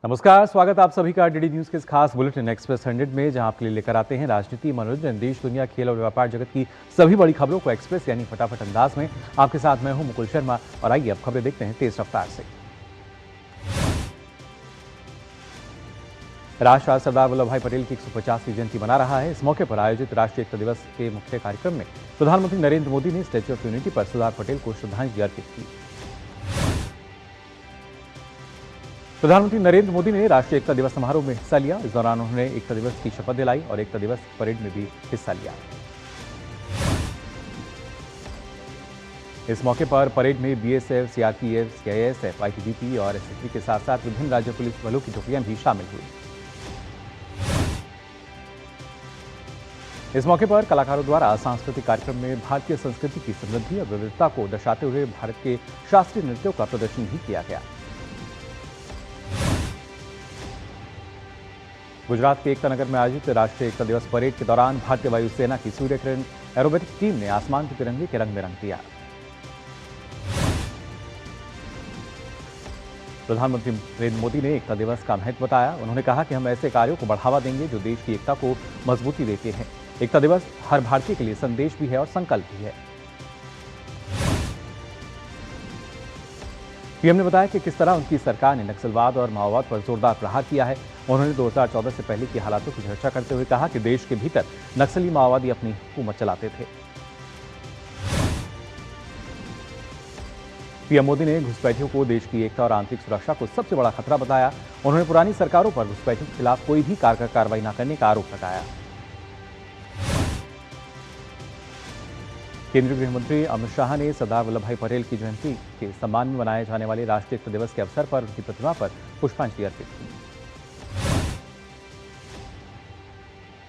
नमस्कार, स्वागत आप सभी का डीडी न्यूज के इस खास बुलेटिन एक्सप्रेस 100 में, जहां आपके लिए लेकर आते हैं राजनीति, मनोरंजन, देश दुनिया, खेल और व्यापार जगत की सभी बड़ी खबरों को एक्सप्रेस यानी फटाफट अंदाज में। आपके साथ मैं हूं मुकुल शर्मा और आइए अब खबरें देखते हैं तेज रफ्तार से। राष्ट्र आज सरदार वल्लभ भाई पटेल की 150वीं जयंती मना रहा है। इस मौके पर आयोजित राष्ट्रीय एकता दिवस के मुख्य कार्यक्रम में प्रधानमंत्री नरेंद्र मोदी ने स्टैच्यू ऑफ यूनिटी पर सरदार पटेल को श्रद्धांजलि अर्पित की। प्रधानमंत्री नरेंद्र मोदी ने राष्ट्रीय एकता दिवस समारोह में हिस्सा लिया। इस दौरान उन्होंने एकता दिवस की शपथ दिलाई और एकता दिवस परेड में भी हिस्सा लिया। इस मौके पर परेड में बीएसएफ, सीआरपीएफ, सीआईएसएफ, आईटीबीपी और एसएसबी के साथ साथ विभिन्न राज्य पुलिस बलों की टुकड़ियां भी शामिल हुई। इस मौके पर कलाकारों द्वारा सांस्कृतिक कार्यक्रम में भारतीय संस्कृति की समृद्धि और विविधता को दर्शाते हुए भारत के शास्त्रीय नृत्यों का प्रदर्शन भी किया गया। गुजरात के एकता नगर में आयोजित राष्ट्रीय एकता दिवस परेड के दौरान भारतीय वायुसेना की सूर्य किरण एरोबेटिक टीम ने आसमान के तिरंगे के रंग में रंग दिया। प्रधानमंत्री नरेंद्र मोदी ने एकता दिवस का महत्व बताया। उन्होंने कहा कि हम ऐसे कार्यों को बढ़ावा देंगे जो देश की एकता को मजबूती देते हैं। एकता दिवस हर भारतीय के लिए संदेश भी है और संकल्प भी है। पीएम ने बताया कि किस तरह उनकी सरकार ने नक्सलवाद और माओवाद पर जोरदार प्रहार किया है। उन्होंने 2014 से पहले की हालातों की चर्चा करते हुए कहा कि देश के भीतर नक्सली माओवादी अपनी हुकूमत चलाते थे। पीएम मोदी ने घुसपैठियों को देश की एकता और आंतरिक सुरक्षा को सबसे बड़ा खतरा बताया। उन्होंने पुरानी सरकारों पर घुसपैठियों के खिलाफ कोई भी कारगर कार्रवाई न करने का आरोप लगाया। केंद्रीय गृह मंत्री अमित शाह ने सरदार वल्लभ भाई पटेल की जयंती के सम्मान में मनाए जाने वाले राष्ट्रीय एकता दिवस के अवसर पर उनकी प्रतिमा पर पुष्पांजलि अर्पित की।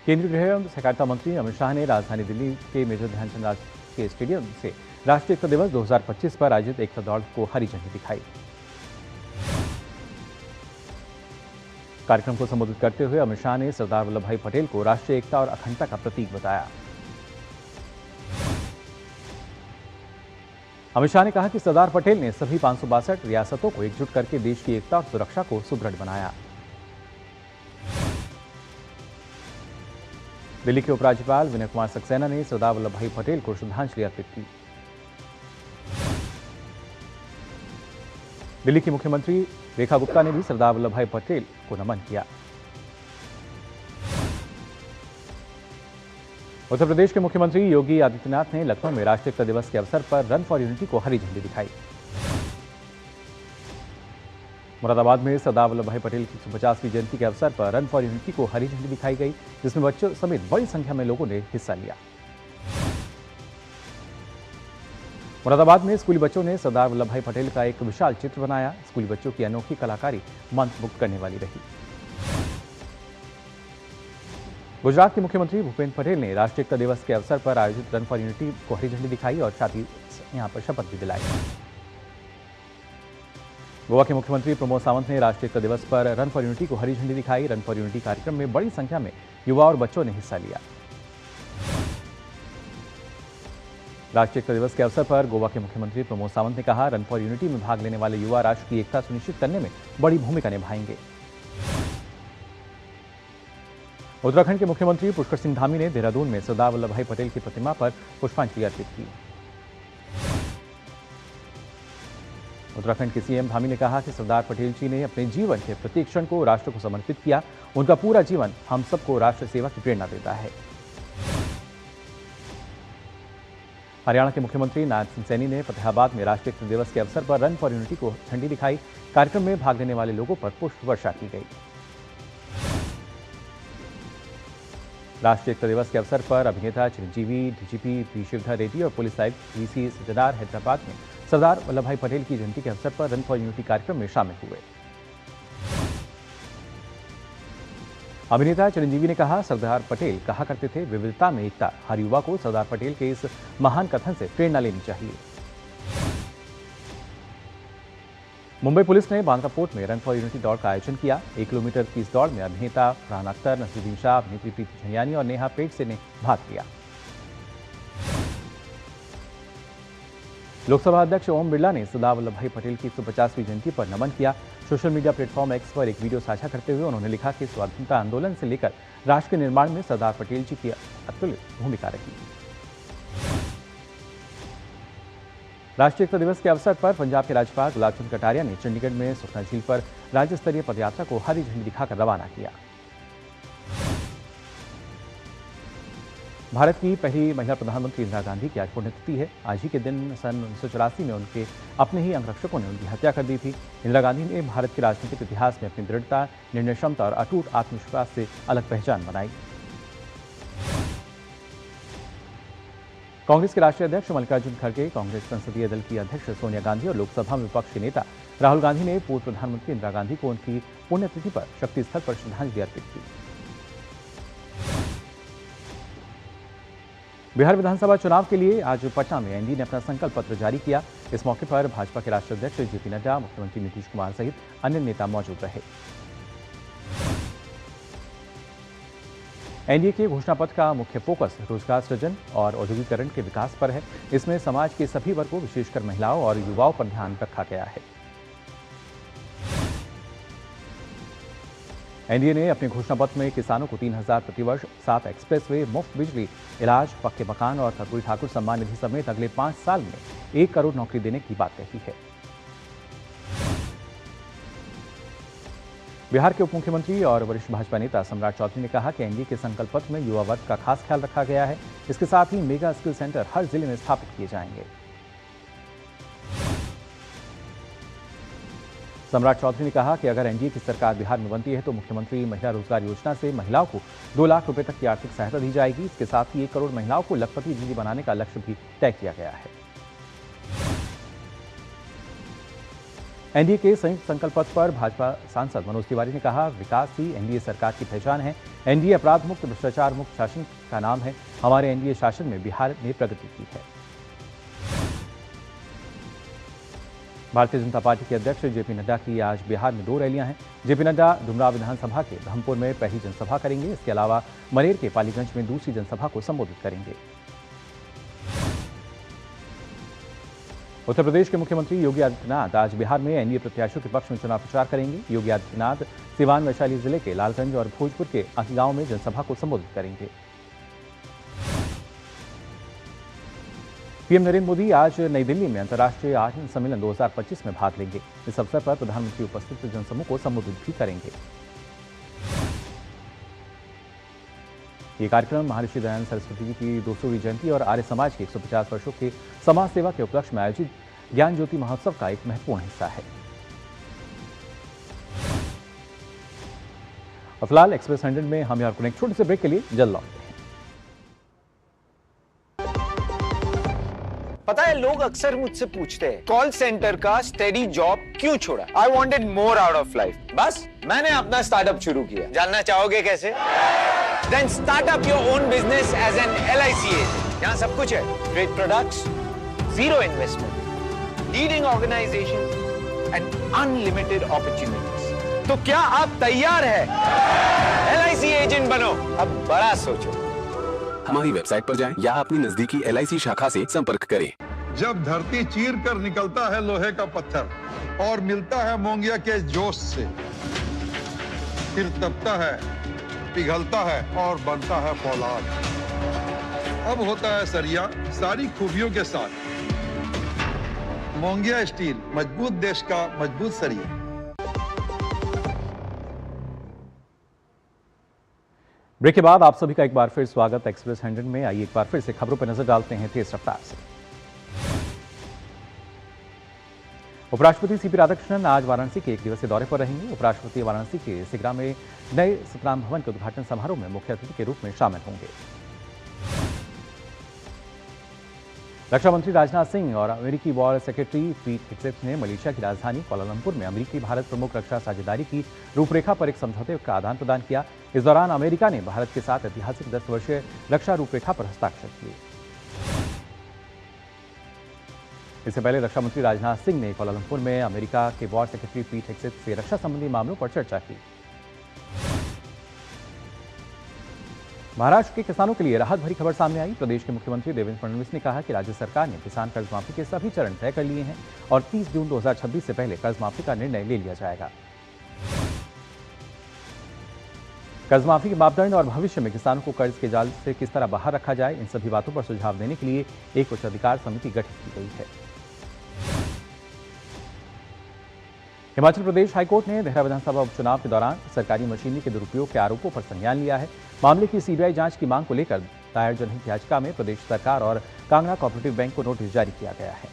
केंद्रीय गृह एवं सहकारिता मंत्री अमित शाह ने राजधानी दिल्ली के मेजर ध्यानचंद राष्ट्रीय स्टेडियम से राष्ट्रीय एकता दिवस 2025 पर आयोजित एकता दौड़ को हरी झंडी दिखाई। कार्यक्रम को संबोधित करते हुए अमित शाह ने सरदार वल्लभ भाई पटेल को राष्ट्रीय एकता और अखंडता का प्रतीक बताया। अमित शाह ने कहा कि सरदार पटेल ने सभी 562 रियासतों को एकजुट करके देश की एकता और सुरक्षा को सुदृढ़ बनाया। दिल्ली के उपराज्यपाल विनय कुमार सक्सेना ने सरदार वल्लभ भाई पटेल को श्रद्धांजलि अर्पित की। दिल्ली की मुख्यमंत्री रेखा गुप्ता ने भी सरदार वल्लभ भाई पटेल को नमन किया। उत्तर प्रदेश के मुख्यमंत्री योगी आदित्यनाथ ने लखनऊ में राष्ट्रीय एकता दिवस के अवसर पर रन फॉर यूनिटी को हरी झंडी दिखाई। मुरादाबाद में सरदार वल्लभ भाई पटेल की 150वीं जयंती के अवसर पर रन फॉर यूनिटी को हरी झंडी दिखाई गई, जिसमें बच्चों समेत बड़ी संख्या में लोगों ने हिस्सा लिया। मुरादाबाद में स्कूली बच्चों ने सरदार वल्लभ भाई पटेल का एक विशाल चित्र बनाया। स्कूली बच्चों की अनोखी कलाकारी मंत्रमुग्ध करने वाली रही। गुजरात के मुख्यमंत्री भूपेंद्र पटेल ने राष्ट्रीय एकता दिवस के अवसर पर आयोजित रन फॉर यूनिटी को हरी झंडी दिखाई और साथ ही यहां पर शपथ भी दिलाई। गोवा के मुख्यमंत्री प्रमोद सावंत ने राष्ट्रीय एकता दिवस पर रन फॉर यूनिटी को हरी झंडी दिखाई। रन फॉर यूनिटी कार्यक्रम में बड़ी संख्या में युवा और बच्चों ने हिस्सा लिया। राष्ट्रीय एकता दिवस के अवसर पर गोवा के मुख्यमंत्री प्रमोद सावंत ने कहा, रन फॉर यूनिटी में भाग लेने वाले युवा राष्ट्र की एकता सुनिश्चित करने में बड़ी भूमिका निभाएंगे। उत्तराखंड के मुख्यमंत्री पुष्कर सिंह धामी ने देहरादून में सरदार वल्लभ भाई पटेल की प्रतिमा पर पुष्पांजलि अर्पित की। उत्तराखंड के सीएम धामी ने कहा कि सरदार पटेल जी ने अपने जीवन के प्रत्येक क्षण को राष्ट्र को समर्पित किया। उनका पूरा जीवन हम सबको राष्ट्र सेवा की प्रेरणा देता है। हरियाणा के मुख्यमंत्री नायब सिंह सैनी ने फतेहाबाद में राष्ट्रीय एकता दिवस के अवसर पर रन फॉर यूनिटी को झंडी दिखाई। कार्यक्रम में भाग लेने वाले लोगों पर पुष्प वर्षा की गई। राष्ट्रीय एकता दिवस के अवसर पर अभिनेता चिरंजीवी, डीजीपी पी शिवधर रेड्डी और पुलिस आयुक्त वीसी सज्जनार हैदराबाद में सरदार वल्लभ भाई पटेल की जयंती के अवसर पर रन फॉर यूनिटी कार्यक्रम में शामिल हुए। अभिनेता चिरंजीवी ने कहा, सरदार पटेल कहा करते थे, विविधता में एकता। हर युवा को सरदार पटेल के इस महान कथन से प्रेरणा लेनी चाहिए। मुंबई पुलिस ने बांद्रा फोर्ट में रन फॉर यूनिटी दौड़ का आयोजन किया। 1 किलोमीटर की इस दौड़ में अभिनेता फरहान अख्तर, नसीरुद्दीन शाह, अभिनेत्री प्रीति झंगियानी और नेहा पेंडसे ने भाग लिया। लोकसभा अध्यक्ष ओम बिरला ने सरदार वल्लभ भाई पटेल की 150वीं जयंती पर नमन किया। सोशल मीडिया प्लेटफॉर्म एक्स पर एक वीडियो साझा करते हुए उन्होंने लिखा कि स्वाधीनता आंदोलन से लेकर राष्ट्र के निर्माण में सरदार पटेल जी की अतुल्य भूमिका रही। राष्ट्रीय एकता दिवस के अवसर पर पंजाब के राज्यपाल गुलाब चंद कटारिया ने चंडीगढ़ में सुखना झील पर राज्य स्तरीय पदयात्रा को हरी झंडी दिखाकर रवाना किया। भारत की पहली महिला प्रधानमंत्री इंदिरा गांधी की आज पुण्यतिथि है। आज ही के दिन सन 1984 में उनके अपने ही अंगरक्षकों ने उनकी हत्या कर दी थी। इंदिरा गांधी ने भारत के राजनीतिक इतिहास में अपनी दृढ़ता, निर्णय क्षमता और अटूट आत्मविश्वास से अलग पहचान बनाई। कांग्रेस के राष्ट्रीय अध्यक्ष मल्लिकार्जुन खड़गे, कांग्रेस संसदीय दल की अध्यक्ष सोनिया गांधी और लोकसभा में विपक्ष के नेता राहुल गांधी ने पूर्व प्रधानमंत्री इंदिरा गांधी को उनकी पुण्यतिथि पर शक्ति स्थल पर श्रद्धांजलि अर्पित की। बिहार विधानसभा चुनाव के लिए आज पटना में एनडीए ने अपना संकल्प पत्र जारी किया। इस मौके पर भाजपा के राष्ट्रीय अध्यक्ष जेपी नड्डा, मुख्यमंत्री नीतीश कुमार सहित अन्य नेता मौजूद रहे। एनडीए के घोषणा पत्र का मुख्य फोकस रोजगार सृजन और औद्योगिकरण के विकास पर है। इसमें समाज के सभी वर्गों, विशेषकर महिलाओं और युवाओं पर ध्यान रखा गया है। एनडीए ने अपने घोषणा पत्र में किसानों को 3,000 प्रतिवर्ष, 7 एक्सप्रेसवे, मुफ्त बिजली, इलाज, पक्के मकान और कर्पूरी ठाकुर सम्मान निधि समेत अगले 5 साल में 1 करोड़ नौकरी देने की बात कही है। बिहार के उप मुख्यमंत्री और वरिष्ठ भाजपा नेता सम्राट चौधरी ने कहा कि एनडीए के संकल्प पत्र में युवा वर्ग का खास ख्याल रखा गया है। इसके साथ ही मेगा स्किल सेंटर हर जिले में स्थापित किए जाएंगे। सम्राट चौधरी ने कहा कि अगर एनडीए की सरकार बिहार में बनती है तो मुख्यमंत्री महिला रोजगार योजना से महिलाओं को 2 लाख रुपए तक की आर्थिक सहायता दी जाएगी। इसके साथ ही 1 करोड़ महिलाओं को लखपति दीदी बनाने का लक्ष्य भी तय किया गया है। एनडीए के संयुक्त संकल्प पत्र पर भाजपा सांसद मनोज तिवारी ने कहा, विकास ही एनडीए सरकार की पहचान है। एनडीए अपराध मुक्त, भ्रष्टाचार मुक्त शासन का नाम है। हमारे एनडीए शासन में बिहार ने प्रगति की है। भारतीय जनता पार्टी के अध्यक्ष जेपी नड्डा की आज बिहार में 2 रैलियां हैं। जेपी नड्डा डुमराव विधानसभा के ब्रह्मपुर में पहली जनसभा करेंगे। इसके अलावा मनेर के पालीगंज में दूसरी जनसभा को संबोधित करेंगे। उत्तर प्रदेश के मुख्यमंत्री योगी आदित्यनाथ आज बिहार में एनडीए प्रत्याशियों के पक्ष में चुनाव प्रचार करेंगे। योगी आदित्यनाथ सिवान, वैशाली जिले के लालगंज और भोजपुर के अंकिगांव में जनसभा को संबोधित करेंगे। पीएम नरेंद्र मोदी आज नई दिल्ली में अंतर्राष्ट्रीय आर्यन सम्मेलन 2025 में भाग लेंगे। इस अवसर पर प्रधानमंत्री उपस्थित जनसमूह को संबोधित भी करेंगे। ये कार्यक्रम महर्षि दयानंद सरस्वती जी की 200वीं जयंती और आर्य समाज के 150 वर्षों के समाज सेवा के उपलक्ष्य में आयोजित ज्ञान ज्योति महोत्सव का एक महत्वपूर्ण हिस्सा है। और फिलहाल एक्सप्रेस 100 में हम यहाँ एक छोटे से ब्रेक के लिए जल्द लौटते हैं। पता है, लोग अक्सर मुझसे पूछते हैं कॉल सेंटर का स्टेडी जॉब क्यों छोड़ा। I wanted more out of life. बस मैंने अपना स्टार्टअप शुरू किया। जानना चाहोगे कैसे? Then start up your own business as an LIC agent. यहाँ सब कुछ है। Great products, zero investment, leading organization and unlimited opportunities. तो क्या आप तैयार हैं? LIC एजेंट बनो। अब बड़ा सोचो। हमारी वेबसाइट पर जाएं या अपनी नजदीकी LIC शाखा से संपर्क करें। जब धरती चीर कर निकलता है लोहे का पत्थर और मिलता है मोंगिया के जोश से, फिर तपता है, पिघलता है और बनता है फौलाद। अब होता है सरिया सारी खूबियों के साथ। मोंगिया स्टील, मजबूत देश का मजबूत सरिया। ब्रेक के बाद आप सभी का एक बार फिर स्वागत एक्सप्रेस 100 में। आइए एक बार फिर से खबरों पर नजर डालते हैं तेज रफ्तार से। उपराष्ट्रपति सीपी राधाकृष्णन आज वाराणसी के 1 दिवसीय दौरे पर रहेंगे। उपराष्ट्रपति वाराणसी के सिगरा में नए सतराम भवन के उद्घाटन समारोह में मुख्य अतिथि के रूप में शामिल होंगे। रक्षा मंत्री राजनाथ सिंह और अमेरिकी वॉर सेक्रेटरी पीट हेगसेथ ने मलेशिया की राजधानी कुआलालंपुर में अमेरिकी भारत प्रमुख रक्षा साझेदारी की रूपरेखा पर एक समझौते का आदान प्रदान किया। इस दौरान अमेरिका ने भारत के साथ ऐतिहासिक 10 वर्षीय रक्षा रूपरेखा पर हस्ताक्षर किए। इससे पहले रक्षा मंत्री राजनाथ सिंह ने कुआलालंपुर में अमेरिका के वॉर सेक्रेटरी पीट हेगसेथ से रक्षा संबंधी मामलों पर चर्चा की। महाराष्ट्र के किसानों के लिए राहत भरी खबर सामने आई। प्रदेश के मुख्यमंत्री देवेंद्र फडणवीस ने कहा कि राज्य सरकार ने किसान कर्ज माफी के सभी चरण तय कर लिए हैं और 30 जून 2026 से पहले कर्ज माफी का निर्णय ले लिया जाएगा। कर्ज माफी के मापदंड और भविष्य में किसानों को कर्ज के जाल से किस तरह बाहर रखा जाए, इन सभी बातों पर सुझाव देने के लिए एक उच्च अधिकार समिति गठित की गई है। हिमाचल प्रदेश हाईकोर्ट ने देहरा विधानसभा उपचुनाव के दौरान सरकारी मशीनरी के दुरुपयोग के आरोपों पर संज्ञान लिया है। मामले की सीबीआई जांच की मांग को लेकर दायर जनहित याचिका में प्रदेश सरकार और कांगड़ा कोऑपरेटिव बैंक को नोटिस जारी किया गया है।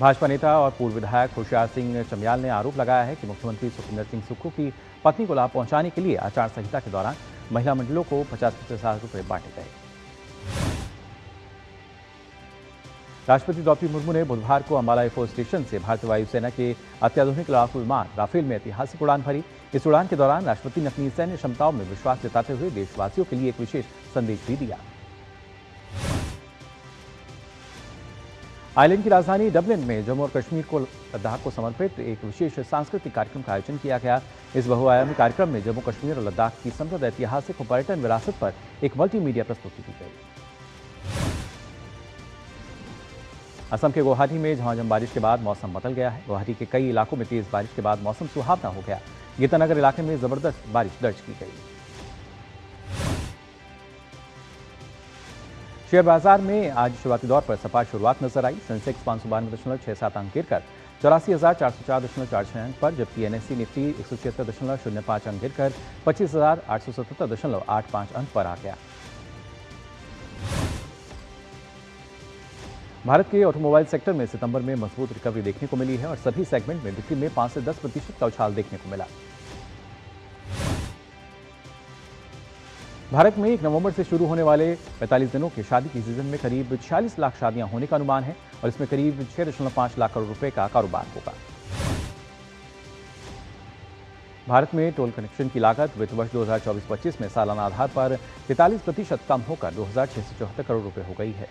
भाजपा नेता और पूर्व विधायक होशियार सिंह चमियाल ने आरोप लगाया है कि मुख्यमंत्री सुखविंदर सिंह सुक्खू की पत्नी को लाभ पहुंचाने के लिए आचार संहिता के दौरान महिला मंडलों को 50-50 लाख रुपए बांटे गए। राष्ट्रपति द्रौपदी मुर्मू ने बुधवार को अंबाला एयरफोर्स स्टेशन से भारतीय वायुसेना के अत्याधुनिक लड़ाकू विमान राफेल में ऐतिहासिक उड़ान भरी। इस उड़ान के दौरान राष्ट्रपति ने अपनी सैन्य क्षमताओं में विश्वास जताते हुए देशवासियों के लिए एक विशेष संदेश भी दिया। आयरलैंड की राजधानी डबलिन में जम्मू और कश्मीर को लद्दाख को समर्पित एक विशेष सांस्कृतिक कार्यक्रम का आयोजन किया गया। इस बहुआयामी कार्यक्रम में जम्मू कश्मीर और लद्दाख की समृद्ध ऐतिहासिक और पर्यटन विरासत पर एक मल्टीमीडिया प्रस्तुति दी गई। असम के गुवाहाटी में झमाझम बारिश के बाद मौसम बदल गया है। गुवाहाटी के कई इलाकों में तेज बारिश के बाद मौसम सुहावना हो गया। गीतानगर इलाके में जबरदस्त बारिश दर्ज की गई। शेयर बाजार में आज शुरुआती दौर पर सपाट शुरुआत नजर आई। सेंसेक्स 592.67 अंक गिरकर 84,404.46 अंक पर, जबकि एनएससी निफ्टी 176.05 अंक गिरकर 25,877.85 अंक पर आ गया। भारत के ऑटोमोबाइल सेक्टर में सितंबर में मजबूत रिकवरी देखने को मिली है और सभी सेगमेंट में बिक्री में 5 से 10% का उछाल देखने को मिला। भारत में 1 नवंबर से शुरू होने वाले 45 दिनों के शादी की सीजन में करीब 46 लाख शादियां होने का अनुमान है और इसमें करीब 6.5 लाख करोड़ रुपए का कारोबार होगा। भारत में टोल कनेक्शन की लागत वित्त वर्ष 2024-25 में सालाना आधार पर 43% कम होकर 2,674 करोड़ रुपए हो गई है।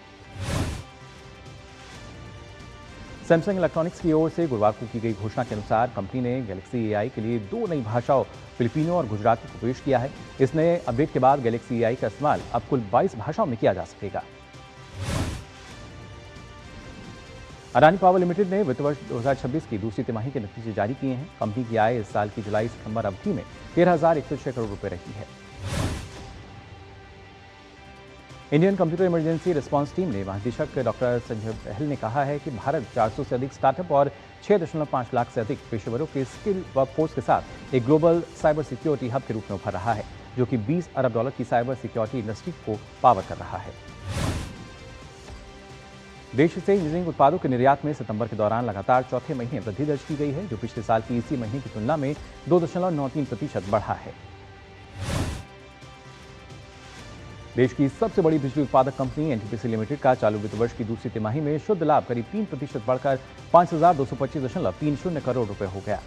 सैमसंग इलेक्ट्रॉनिक्स की ओर से गुरुवार को की गई घोषणा के अनुसार कंपनी ने गैलेक्सी AI के लिए 2 नई भाषाओं फिलिपिनो और गुजराती को पेश किया है। इस नए अपडेट के बाद गैलेक्सी AI का इस्तेमाल अब कुल 22 भाषाओं में किया जा सकेगा। अडानी पावर लिमिटेड ने वित्त वर्ष 2026 की दूसरी तिमाही के नतीजे जारी किए हैं। कंपनी की आय इस साल की जुलाई-सितंबर अवधि में 13,106 करोड़ रुपए रही है। Indian computer emergency response team ने महानिदेशक डॉक्टर संजय बहल ने कहा है कि भारत 400 से अधिक स्टार्टअप और 6.5 लाख से अधिक पेशेवरों के स्किल वर्कफोर्स के साथ एक ग्लोबल साइबर सिक्योरिटी हब के रूप में उभर रहा है, जो कि $20 अरब की साइबर सिक्योरिटी इंडस्ट्री को पावर कर रहा है। देश से इंजीनियरिंग उत्पादों के निर्यात में सितंबर के दौरान लगातार चौथे महीने वृद्धि दर्ज की गई है, जो पिछले साल की इसी महीने की तुलना में 2.93% बढ़ा है। देश की सबसे बड़ी बिजली उत्पादक कंपनी एनटीपीसी लिमिटेड का चालू वित्त वर्ष की दूसरी तिमाही में शुद्ध लाभ करीब 3% बढ़कर 5,225.30 करोड़ रुपए हो गया।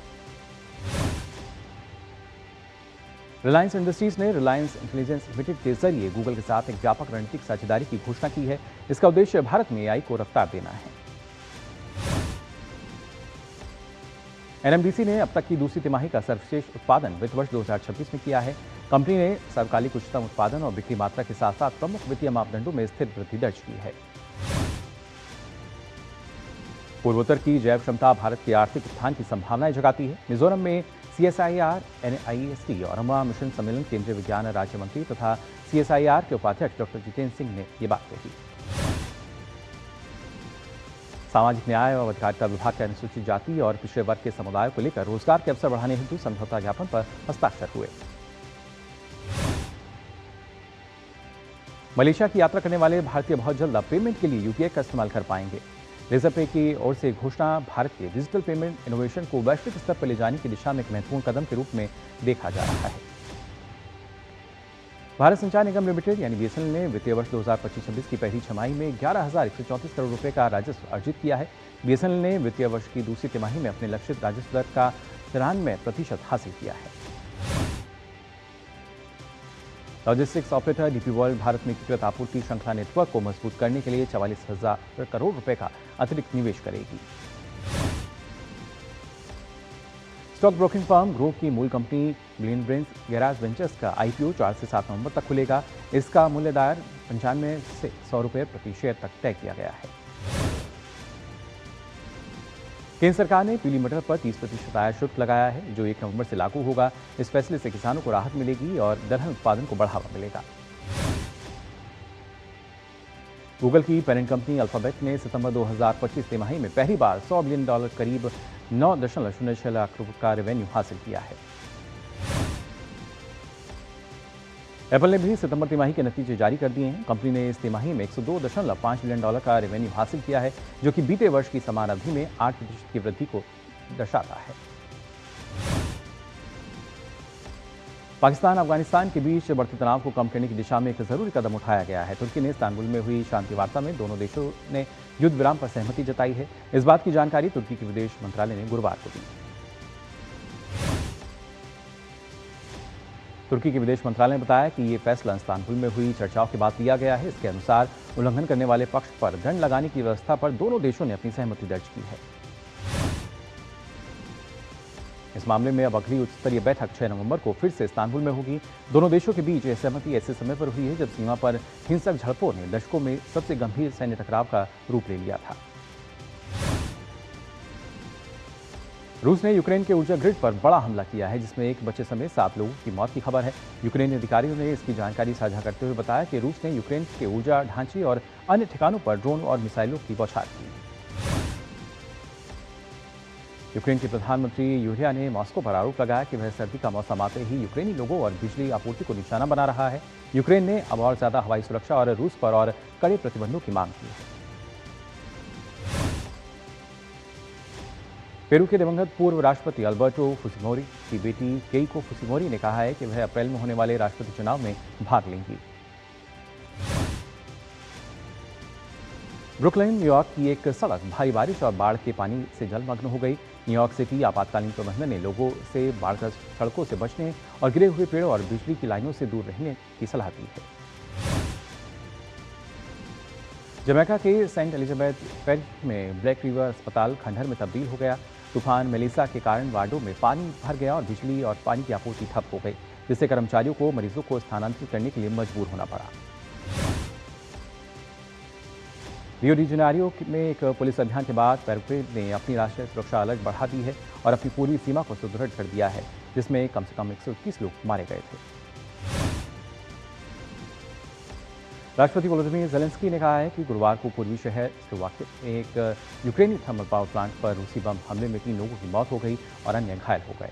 रिलायंस इंडस्ट्रीज ने रिलायंस इंटेलिजेंस लिमिटेड के जरिए गूगल के साथ एक व्यापक रणनीतिक साझेदारी की घोषणा की है। इसका उद्देश्य भारत में AI को रफ्तार देना है। एनएमडीसी ने अब तक की दूसरी तिमाही का सर्वश्रेष्ठ उत्पादन वित्त वर्ष 2026 में किया है। कंपनी ने सर्वकालिक उच्चतम उत्पादन और बिक्री मात्रा के साथ साथ प्रमुख वित्तीय मापदंडों में स्थिर वृद्धि दर्ज की है। पूर्वोत्तर की जैव क्षमता भारत के आर्थिक उत्थान की संभावनाएं जगाती है। मिजोरम में CSIR, NIST और अमवा मिशन सम्मेलन केंद्रीय विज्ञान राज्य मंत्री तथा CSIR के उपाध्यक्ष डॉक्टर जितेंद्र सिंह ने ये बात कही। सामाजिक न्याय और अधिकारिता विभाग के अनुसूचित जाति और पिछड़े वर्ग के समुदायों को लेकर रोजगार के अवसर बढ़ाने हेतु समझौता ज्ञापन पर हस्ताक्षर हुए। मलेशिया की यात्रा करने वाले भारतीय बहुत जल्द अब पेमेंट के लिए UPI का इस्तेमाल कर पाएंगे। रिजर्व बैंक की ओर से घोषणा भारत के डिजिटल पेमेंट इनोवेशन को वैश्विक स्तर पर ले जाने की दिशा में एक महत्वपूर्ण कदम के रूप में देखा जा रहा है। भारत संचार निगम लिमिटेड यानी BSNL ने वित्तीय वर्ष 2025-26 की पहली छमाही में 11,134 करोड़ रुपए का राजस्व अर्जित किया है। BSNL ने वित्तीय वर्ष की दूसरी तिमाही में अपने लक्षित राजस्व दर का 93% हासिल किया है। Logistics operator DP world Bharat में एकीकृत आपूर्ति श्रृंखला नेटवर्क को मजबूत करने के लिए 44,000 करोड़ रुपए का अतिरिक्त निवेश करेगी। स्टॉक ब्रोकिंग फर्म ग्रुप की मूल कंपनी ग्लेनब्रेंस गैराज वेंचर्स का IPO 4 से 7 नवंबर तक खुलेगा। इसका मूल्य दायर 95 से 100 रुपये प्रति शेयर तक तय किया गया है। केंद्र सरकार ने पीली मटर पर 30% आयात शुल्क लगाया है, जो 1 नवंबर से लागू होगा। इस फैसले से किसानों को राहत मिलेगी और दलहन उत्पादन को बढ़ावा मिलेगा। गूगल की पेरेंट कंपनी अल्फाबेट ने सितंबर 2025 तिमाही में पहली बार $100 बिलियन करीब 9.06 लाख रुपए का रेवेन्यू हासिल किया है। एप्पल ने भी सितंबर तिमाही के नतीजे जारी कर दिए हैं। कंपनी ने इस तिमाही में $102.5 बिलियन का रेवेन्यू हासिल किया है, जो कि बीते वर्ष की समान अवधि में 8% की वृद्धि को दर्शाता है। पाकिस्तान अफगानिस्तान के बीच बढ़ते तनाव को कम करने की दिशा में एक जरूरी कदम उठाया गया है। तुर्की ने इस्तांबुल में हुई शांति वार्ता में दोनों देशों ने युद्ध विराम पर सहमति जताई है। इस बात की जानकारी तुर्की के विदेश मंत्रालय ने गुरुवार को दी। तुर्की के विदेश मंत्रालय ने बताया कि ये फैसला इस्तांबुल में हुई चर्चाओं के बाद लिया गया है। इसके अनुसार उल्लंघन करने वाले पक्ष पर दंड लगाने की व्यवस्था पर दोनों देशों ने अपनी सहमति दर्ज की है। इस मामले में अब अगली उच्च स्तरीय बैठक 6 नवंबर को फिर से इस्तांबुल में होगी। दोनों देशों के बीच यह सहमति ऐसे समय पर हुई है जब सीमा पर हिंसक झड़पों ने दशकों में सबसे गंभीर सैन्य टकराव का रूप ले लिया था। रूस ने यूक्रेन के ऊर्जा ग्रिड पर बड़ा हमला किया है, जिसमें एक बच्चे समेत 7 लोगों की मौत की खबर है। यूक्रेनी अधिकारियों ने इसकी जानकारी साझा करते हुए बताया कि रूस ने यूक्रेन के ऊर्जा ढांचे और अन्य ठिकानों पर ड्रोन और मिसाइलों की बौछार की। यूक्रेन के प्रधानमंत्री यूलिया ने मॉस्को पर आरोप लगाया कि वह सर्दी का मौसम आते ही यूक्रेनी लोगों और बिजली आपूर्ति को निशाना बना रहा है। यूक्रेन ने अब और ज्यादा हवाई सुरक्षा और रूस पर और कड़े प्रतिबंधों की मांग की है। पेरू के दिवंगत पूर्व राष्ट्रपति अल्बर्टो फुसिमोरी की बेटी केइको फुसिमोरी ने कहा है कि वह अप्रैल में होने वाले राष्ट्रपति चुनाव में भाग लेंगी। ब्रुकलिन न्यूयॉर्क की एक सड़क भारी बारिश और बाढ़ के पानी से जलमग्न हो गई। न्यूयॉर्क सिटी आपातकालीन प्रबंधन ने लोगों से बाढ़ग्रस्त सड़कों से बचने और गिरे हुए पेड़ों और बिजली की लाइनों से दूर रहने की सलाह दी है। जमैका के सेंट एलिजाबेथ पैरिश में ब्लैक रिवर अस्पताल खंडहर में तब्दील हो गया। तूफान मेलिसा के कारण वार्डों में पानी भर गया और बिजली और पानी की आपूर्ति ठप हो गई, जिससे कर्मचारियों को मरीजों को स्थानांतरित करने के लिए मजबूर होना पड़ा। रियो डी जेनेरियो में एक पुलिस अभियान के बाद पैराग्वे ने अपनी राष्ट्रीय सुरक्षा अलर्ट बढ़ा दी है और अपनी पूर्वी सीमा को सुदृढ़ कर दिया है, जिसमें कम से कम 121 लोग मारे गए थे। राष्ट्रपति वोलोदिमीर ज़ेलेंस्की ने कहा है कि गुरुवार को पूर्वी शहर स्लोवाकिया में एक यूक्रेनी थर्मल पावर प्लांट पर रूसी बम हमले में 3 लोगों की मौत हो गई और अन्य घायल हो गए।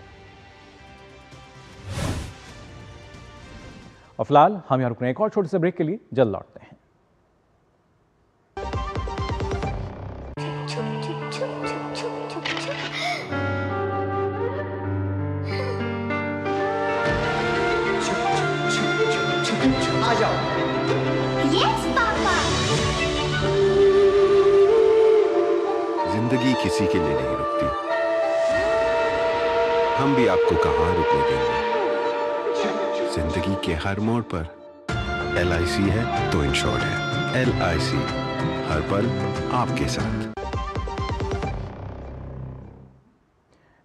और फिलहाल हम यहाँ रुक रहे हैं, एक और छोटे से ब्रेक के लिए जल्द लौटते हैं। आ जाओ। Yes papa. जिंदगी किसी के लिए नहीं रुकती, हम भी आपको कहां रुकने देंगे। जिंदगी के हर मोड़ पर LIC है तो इंश्योर्ड है। LIC हर पल आपके साथ।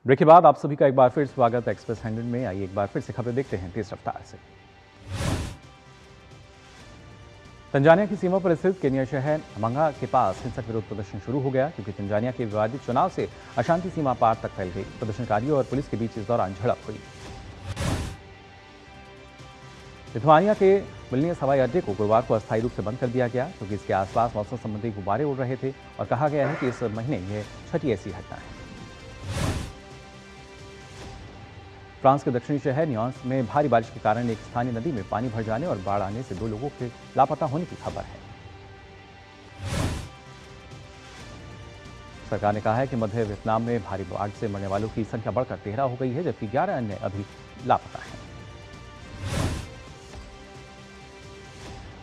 ब्रेक के बाद आप सभी का एक बार फिर स्वागत है एक्सप्रेस 100 में। आइए एक बार फिर से खबरें देखते हैं तेज रफ्तार से। तंजानिया की सीमा पर स्थित केनिया शहर मंगा के पास हिंसक विरोध प्रदर्शन शुरू हो गया, क्योंकि तंजानिया के विवादित चुनाव से अशांति सीमा पार तक फैल गई। प्रदर्शनकारियों और पुलिस के बीच इस दौरान झड़प हुई। लिथुआनिया के विल्नियस हवाई अड्डे को गुरुवार को अस्थायी रूप से बंद कर दिया गया, क्योंकि इसके आसपास मौसम संबंधी गुब्बारे उड़ रहे थे और कहा गया है कि इस महीने यह छठी ऐसी घटना है। फ्रांस के दक्षिणी शहर न्यूयॉर्क में भारी बारिश के कारण एक स्थानीय नदी में पानी भर जाने और बाढ़ आने से 2 लोगों के लापता होने की खबर है। सरकार ने कहा है कि मध्य वियतनाम में भारी बाढ़ से मरने वालों की संख्या बढ़कर 13 हो गई है, जबकि 11 अन्य अभी लापता हैं।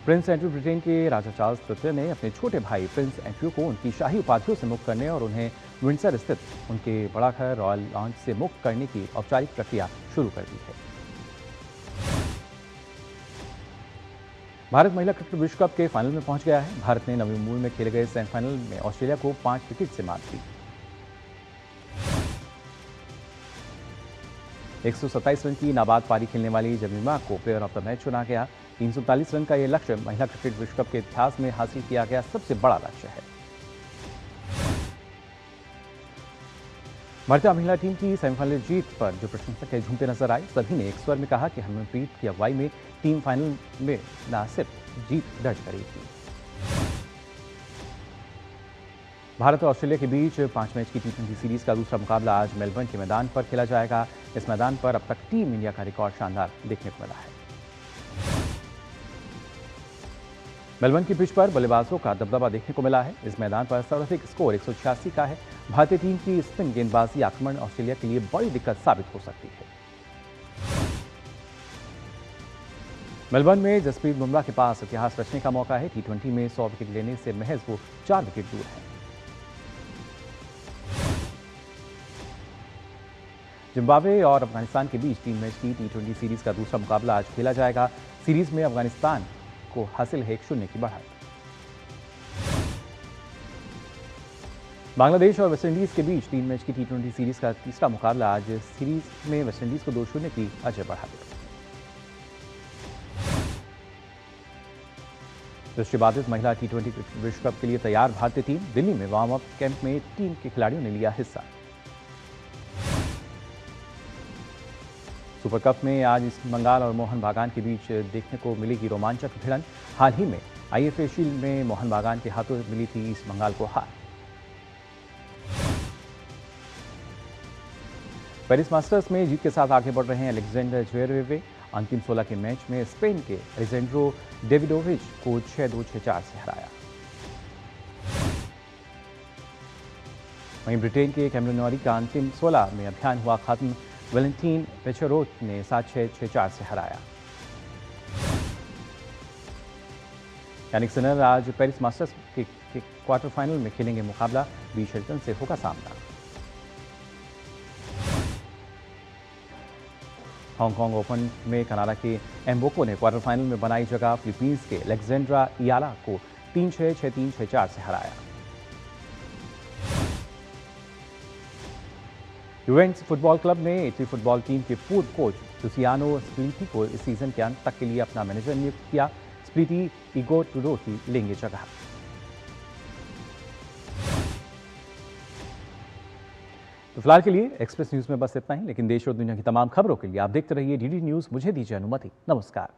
प्रिंस एंड्रू ब्रिटेन के राजा चार्ल्स तृतीय ने अपने छोटे भाई प्रिंस एंड्रू को उनकी शाही उपाधियों से मुक्त करने और उन्हें विंडसर स्थित उनके बड़ा घर रॉयल लॉन्ज से मुक्त करने की औपचारिक प्रक्रिया शुरू कर दी है। भारत महिला क्रिकेट विश्व कप के फाइनल में पहुंच गया है। भारत ने नवी मुंबई में खेले गए सेमीफाइनल में ऑस्ट्रेलिया को 5 विकेट से मात दी। 127 रन की नाबाद पारी खेलने वाली जमीमा को प्लेयर ऑफ द मैच चुना गया। 339 रन का यह लक्ष्य महिला क्रिकेट विश्व कप के इतिहास में हासिल किया गया सबसे बड़ा लक्ष्य है। भारतीय महिला टीम की सेमीफाइनल जीत पर जो प्रशंसक है झूमते नजर आए, सभी ने एक स्वर में कहा कि हरमनप्रीत की अगुवाई में टीम फाइनल में न सिर्फ जीत दर्ज करेगी। भारत और ऑस्ट्रेलिया के बीच 5 मैच की T20 सीरीज का दूसरा मुकाबला आज मेलबर्न के मैदान पर खेला जाएगा। इस मैदान पर अब तक टीम इंडिया का रिकॉर्ड शानदार देखने को मिला है। मेलबर्न की पिच पर बल्लेबाजों का दबदबा देखने को मिला है। इस मैदान पर सर्वाधिक स्कोर 186 का है। भारतीय टीम की स्पिन गेंदबाजी आक्रमण ऑस्ट्रेलिया के लिए बड़ी दिक्कत साबित हो सकती है। मेलबर्न में जसप्रीत बुमराह के पास इतिहास रचने का मौका है। T20 में 100 विकेट लेने से महज वो 4 विकेट दूर है। जिम्बाब्वे और अफगानिस्तान के बीच 3 मैच की T20 सीरीज का दूसरा मुकाबला आज खेला जाएगा। सीरीज में अफगानिस्तान को हासिल है 1-0 की बढ़त। बांग्लादेश और वेस्टइंडीज के बीच 3 मैच की T20 सीरीज का तीसरा मुकाबला आज सीरीज में वेस्टइंडीज को 2-0 की अजय बढ़त। दृष्टिबाधित महिला T20 विश्व कप के लिए तैयार भारतीय टीम दिल्ली में वार्म अप कैंप में टीम के खिलाड़ियों ने लिया हिस्सा। सुपर कप में आज ईस्ट बंगाल और मोहन बागान के बीच देखने को मिलेगी रोमांचक भिड़ंत। हाल ही में IFA शील्ड में मोहन बागान के हाथों मिली थी ईस्ट बंगाल को हार। पेरिस मास्टर्स में जीत के साथ आगे बढ़ रहे हैं अलेक्जेंडर ज्वेरेव। अंतिम 16 के मैच में स्पेन के अलेजेंड्रो डेविडोविच को 6-2, 6-4 से हराया। वहीं ब्रिटेन के कैमरून का अंतिम 16 में अभियान हुआ खत्म। वैलेंटीन पेचेरोट ने 7-6, 6-4 से हराया। यानिक सिनर आज पेरिस मास्टर्स के क्वार्टर फाइनल में खेलेंगे मुकाबला। बी शेल्टन से होगा सामना। हांगकांग ओपन में कनाडा के एम्बोको ने क्वार्टर फाइनल में बनाई जगह। फिलीपींस के अलेक्जेंड्रा इयाला को 3-6, 6-3, 6-4 से हराया। यूवेंटस फुटबॉल क्लब ने इटली फुटबॉल टीम के पूर्व कोच लुसियानो स्प्लिटी को इस सीजन के अंत तक के लिए अपना मैनेजर नियुक्त किया। स्प्लिटी इगोर टूडो की लेंगे जगह। तो फिलहाल के लिए एक्सप्रेस न्यूज में बस इतना ही, लेकिन देश और दुनिया की तमाम खबरों के लिए आप देखते रहिए DD न्यूज। मुझे दीजिए अनुमति। नमस्कार।